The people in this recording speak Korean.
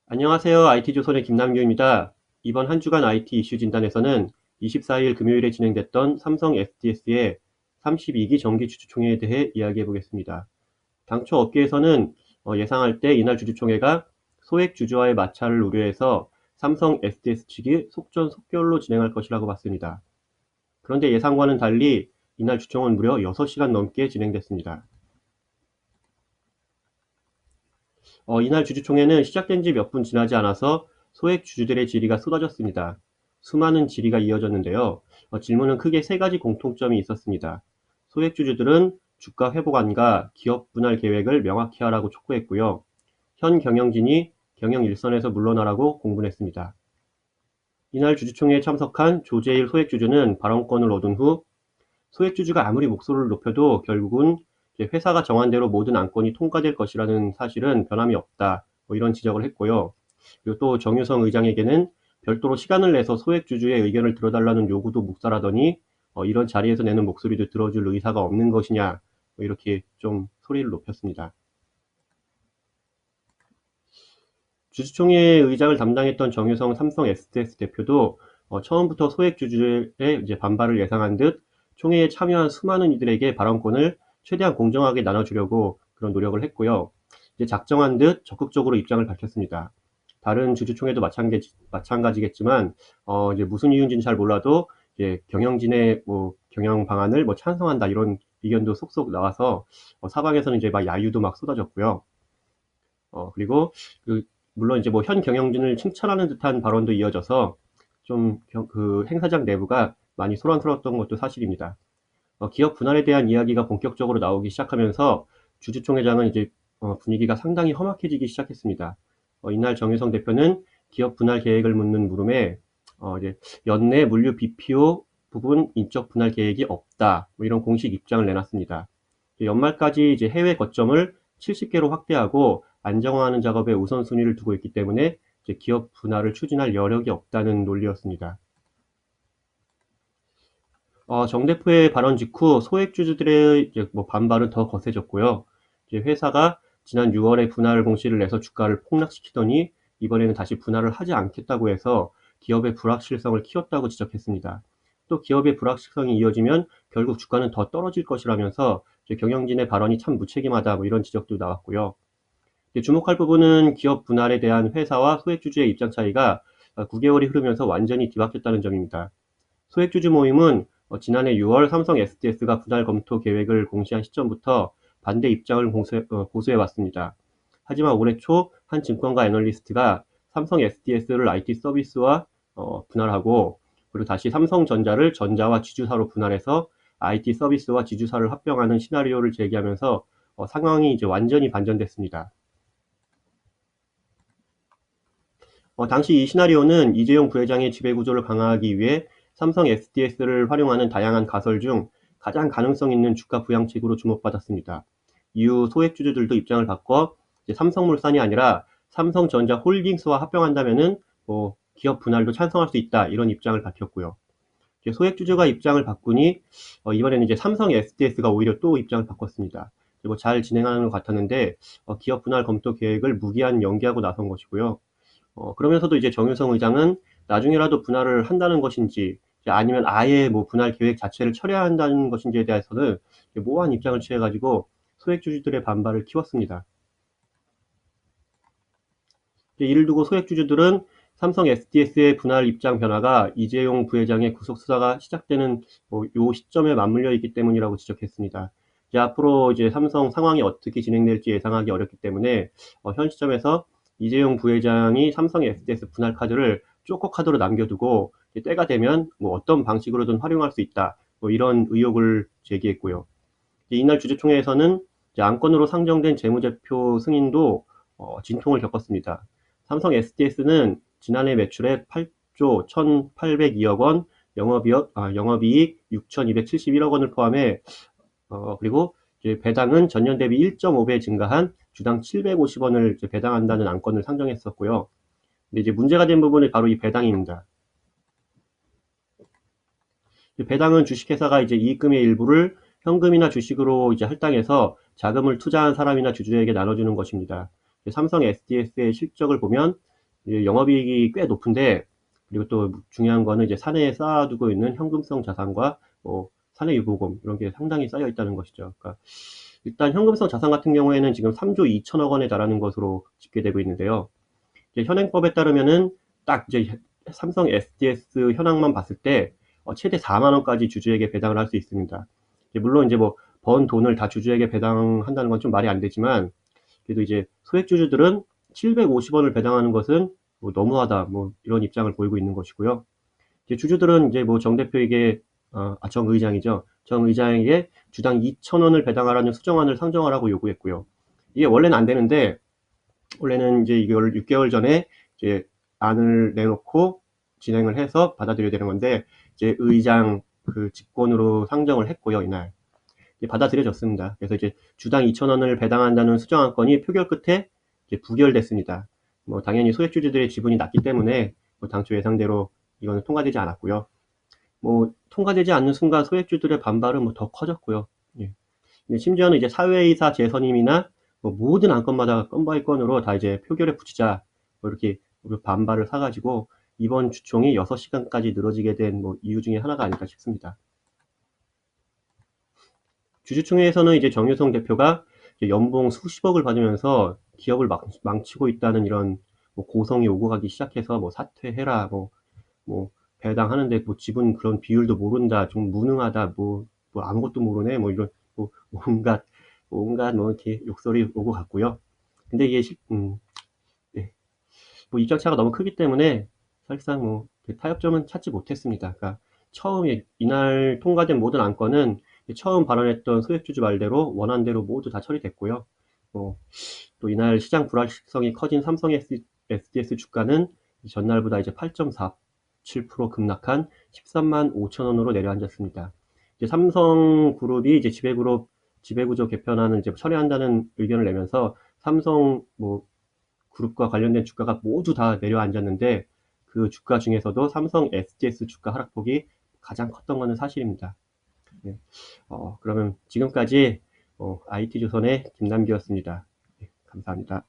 안녕하세요. IT조선의 김남규입니다. 이번 한 주간 IT 이슈 진단에서는 24일 금요일에 진행됐던 삼성 SDS의 32기 정기 주주총회에 대해 이야기해 보겠습니다. 당초 업계에서는 예상할 때 이날 주주총회가 소액 주주와의 마찰을 우려해서 삼성 SDS 측이 속전속결로 진행할 것이라고 봤습니다. 그런데 예상과는 달리 이날 주총은 무려 6시간 넘게 진행됐습니다. 이날 주주총회는 시작된 지 몇 분 지나지 않아서 소액 주주들의 질의가 쏟아졌습니다. 수많은 질의가 이어졌는데요. 질문은 크게 세 가지 공통점이 있었습니다. 소액 주주들은 주가 회복안과 기업 분할 계획을 명확히 하라고 촉구했고요. 현 경영진이 경영 일선에서 물러나라고 공분했습니다. 이날 주주총회에 참석한 조재일 소액주주는 발언권을 얻은 후 소액주주가 아무리 목소리를 높여도 결국은 회사가 정한 대로 모든 안건이 통과될 것이라는 사실은 변함이 없다. 이런 지적을 했고요. 그리고 또 정유성 의장에게는 별도로 시간을 내서 소액주주의 의견을 들어달라는 요구도 묵살하더니 이런 자리에서 내는 목소리도 들어줄 의사가 없는 것이냐 이렇게 좀 소리를 높였습니다. 주주총회 의장을 담당했던 정유성 삼성 SDS 대표도 처음부터 소액주주의 이제 반발을 예상한 듯 총회에 참여한 수많은 이들에게 발언권을 최대한 공정하게 나눠주려고 그런 노력을 했고요. 이제 작정한 듯 적극적으로 입장을 밝혔습니다. 다른 주주총회도 마찬가지겠지만 이제 무슨 이유인지는 잘 몰라도 이제 경영진의 뭐 경영 방안을 뭐 찬성한다 이런 의견도 속속 나와서 사방에서는 이제 막 야유도 막 쏟아졌고요. 그리고 그 물론 이제 뭐 현 경영진을 칭찬하는 듯한 발언도 이어져서 좀 그 행사장 내부가 많이 소란스러웠던 것도 사실입니다. 기업 분할에 대한 이야기가 본격적으로 나오기 시작하면서 주주총회장은 이제 분위기가 상당히 험악해지기 시작했습니다. 이날 정유성 대표는 기업 분할 계획을 묻는 물음에 이제 연내 물류 BPO 부분 인적 분할 계획이 없다. 뭐 이런 공식 입장을 내놨습니다. 연말까지 이제 해외 거점을 70개로 확대하고 안정화하는 작업에 우선순위를 두고 있기 때문에 이제 기업 분할을 추진할 여력이 없다는 논리였습니다. 정 대표의 발언 직후 소액주주들의 이제 뭐 반발은 더 거세졌고요. 이제 회사가 지난 6월에 분할 공시를 내서 주가를 폭락시키더니 이번에는 다시 분할을 하지 않겠다고 해서 기업의 불확실성을 키웠다고 지적했습니다. 또 기업의 불확실성이 이어지면 결국 주가는 더 떨어질 것이라면서 이제 경영진의 발언이 참 무책임하다 뭐 이런 지적도 나왔고요. 주목할 부분은 기업 분할에 대한 회사와 소액주주의 입장 차이가 9개월이 흐르면서 완전히 뒤바뀌었다는 점입니다. 소액주주 모임은 지난해 6월 삼성 SDS가 분할 검토 계획을 공시한 시점부터 반대 입장을 고수해 왔습니다. 하지만 올해 초 한 증권가 애널리스트가 삼성 SDS를 IT 서비스와 분할하고 그리고 다시 삼성전자를 전자와 지주사로 분할해서 IT 서비스와 지주사를 합병하는 시나리오를 제기하면서 상황이 이제 완전히 반전됐습니다. 당시 이 시나리오는 이재용 부회장의 지배구조를 강화하기 위해 삼성 SDS를 활용하는 다양한 가설 중 가장 가능성 있는 주가 부양책으로 주목받았습니다. 이후 소액주주들도 입장을 바꿔 이제 삼성물산이 아니라 삼성전자 홀딩스와 합병한다면은 뭐 기업 분할도 찬성할 수 있다 이런 입장을 밝혔고요. 이제 소액주주가 입장을 바꾸니 이번에는 이제 삼성 SDS가 오히려 또 입장을 바꿨습니다. 그리고 잘 진행하는 것 같았는데 기업 분할 검토 계획을 무기한 연기하고 나선 것이고요. 그러면서도 이제 정유성 의장은 나중에라도 분할을 한다는 것인지 아니면 아예 뭐 분할 계획 자체를 철회한다는 것인지에 대해서는 모호한 입장을 취해가지고 소액주주들의 반발을 키웠습니다. 이를 두고 소액주주들은 삼성 SDS의 분할 입장 변화가 이재용 부회장의 구속 수사가 시작되는 요 시점에 맞물려 있기 때문이라고 지적했습니다. 이제 앞으로 이제 삼성 상황이 어떻게 진행될지 예상하기 어렵기 때문에 현 시점에서 이재용 부회장이 삼성 SDS 분할 카드를 쪼커 카드로 남겨두고 때가 되면 뭐 어떤 방식으로든 활용할 수 있다. 뭐 이런 의혹을 제기했고요. 이날 주주총회에서는 안건으로 상정된 재무제표 승인도 진통을 겪었습니다. 삼성 SDS는 지난해 매출액 8조 1,802억 원, 영업이익 6,271억 원을 포함해 그리고 이제 배당은 전년 대비 1.5배 증가한 주당 750원을 배당한다는 안건을 상정했었고요. 근데 이제 문제가 된 부분이 바로 이 배당입니다. 배당은 주식회사가 이제 이익금의 일부를 현금이나 주식으로 이제 할당해서 자금을 투자한 사람이나 주주에게 나눠주는 것입니다. 삼성 SDS의 실적을 보면 영업이익이 꽤 높은데, 그리고 또 중요한 거는 이제 사내에 쌓아두고 있는 현금성 자산과 뭐 사내 유보금 이런 게 상당히 쌓여 있다는 것이죠. 그러니까 일단 현금성 자산 같은 경우에는 지금 3조 2천억 원에 달하는 것으로 집계되고 있는데요. 이제 현행법에 따르면은 딱 이제 삼성 SDS 현황만 봤을 때 최대 4만 원까지 주주에게 배당을 할 수 있습니다. 물론 이제 뭐 번 돈을 다 주주에게 배당한다는 건 좀 말이 안 되지만, 그래도 이제 소액주주들은 750원을 배당하는 것은 뭐 너무하다, 뭐 이런 입장을 보이고 있는 것이고요. 이제 주주들은 이제 뭐 정 대표에게, 정 의장이죠. 정 의장에게 주당 2,000원을 배당하라는 수정안을 상정하라고 요구했고요. 이게 원래는 안 되는데, 원래는 이제 이걸 6개월 전에 이제 안을 내놓고 진행을 해서 받아들여야 되는 건데, 이제 의장 그 직권으로 상정을 했고요, 이날. 받아들여졌습니다. 그래서 이제 주당 2,000원을 배당한다는 수정안건이 표결 끝에 이제 부결됐습니다. 뭐 당연히 소액주주들의 지분이 낮기 때문에 뭐 당초 예상대로 이거는 통과되지 않았고요. 뭐 통과되지 않는 순간 소액주들의 반발은 뭐 더 커졌고요. 예. 심지어는 이제 사회이사 재선임이나 뭐 모든 안건마다 건 바이 건으로 다 이제 표결에 붙이자, 뭐 이렇게 반발을 사가지고 이번 주총이 6시간까지 늘어지게 된 뭐 이유 중에 하나가 아닐까 싶습니다. 주주총회에서는 이제 정유성 대표가 이제 연봉 수십억을 받으면서 기업을 망치고 있다는 이런 뭐 고성이 오고 가기 시작해서 뭐 사퇴해라, 뭐 배당하는데 뭐 지분 그런 비율도 모른다, 좀 무능하다, 뭐 아무것도 모르네, 뭐 이런 뭐 온갖 뭐 이렇게 욕설이 오고 갔고요. 근데 이게 네. 뭐 입장 차가 너무 크기 때문에 사실상 뭐 타협점은 찾지 못했습니다. 그러니까 처음에 이날 통과된 모든 안건은 처음 발언했던 소액주주 말대로 원안대로 모두 다 처리됐고요. 또 이날 시장 불확실성이 커진 삼성 SDS 주가는 전날보다 이제 8.47% 급락한 13만 5천 원으로 내려앉았습니다. 이제 삼성그룹이 이제 지배구조 개편안을 이제 철회한다는 의견을 내면서 삼성 뭐 그룹과 관련된 주가가 모두 다 내려앉았는데, 그 주가 중에서도 삼성 SDS 주가 하락폭이 가장 컸던 것은 사실입니다. 네. 그러면 지금까지 IT조선의 김남기였습니다. 네, 감사합니다.